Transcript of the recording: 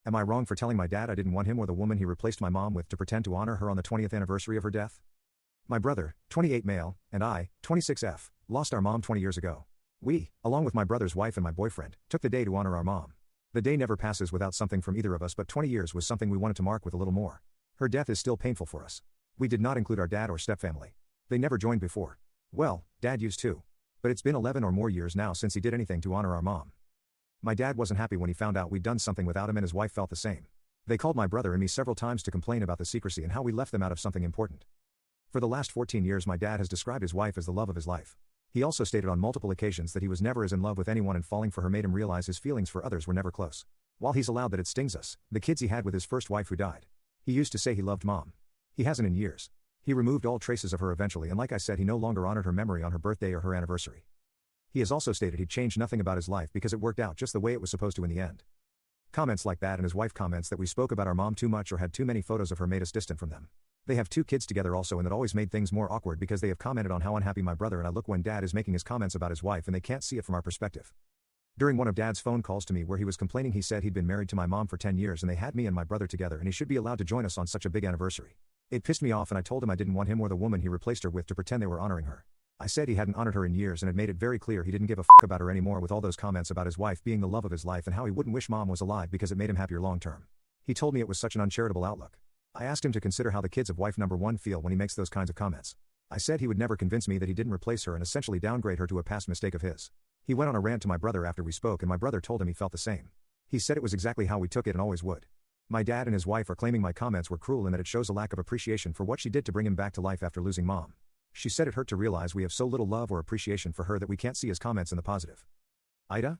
Am I wrong for telling my dad I didn't want him or the woman he replaced my mom with to pretend to honor her on the 20th anniversary of her death? My brother, 28 male, and I, 26F, lost our mom 20 years ago. We, along with my brother's wife and my boyfriend, took the day to honor our mom. The day never passes without something from either of us, but 20 years was something we wanted to mark with a little more. Her death is still painful for us. We did not include our dad or stepfamily. They never joined before. Well, Dad used to. But it's been 11 or more years now since he did anything to honor our mom. My dad wasn't happy when he found out we'd done something without him, and his wife felt the same. They called my brother and me several times to complain about the secrecy and how we left them out of something important. For the last 14 years my dad has described his wife as the love of his life. He also stated on multiple occasions that he was never as in love with anyone, and falling for her made him realize his feelings for others were never close. While he's allowed that it stings us, the kids he had with his first wife who died. He used to say he loved Mom. He hasn't in years. He removed all traces of her eventually, and like I said, he no longer honored her memory on her birthday or her anniversary. He has also stated he'd changed nothing about his life because it worked out just the way it was supposed to in the end. Comments like that, and his wife comments that we spoke about our mom too much or had too many photos of her, made us distant from them. They have 2 kids together also, and that always made things more awkward because they have commented on how unhappy my brother and I look when Dad is making his comments about his wife and they can't see it from our perspective. During one of Dad's phone calls to me where he was complaining, he said he'd been married to my mom for 10 years and they had me and my brother together and he should be allowed to join us on such a big anniversary. It pissed me off and I told him I didn't want him or the woman he replaced her with to pretend they were honoring her. I said he hadn't honored her in years and had made it very clear he didn't give a f*** about her anymore, with all those comments about his wife being the love of his life and how he wouldn't wish Mom was alive because it made him happier long term. He told me it was such an uncharitable outlook. I asked him to consider how the kids of wife number 1 feel when he makes those kinds of comments. I said he would never convince me that he didn't replace her and essentially downgrade her to a past mistake of his. He went on a rant to my brother after we spoke, and my brother told him he felt the same. He said it was exactly how we took it and always would. My dad and his wife are claiming my comments were cruel and that it shows a lack of appreciation for what she did to bring him back to life after losing Mom. She said it hurt to realize we have so little love or appreciation for her that we can't see his comments in the positive. AITA?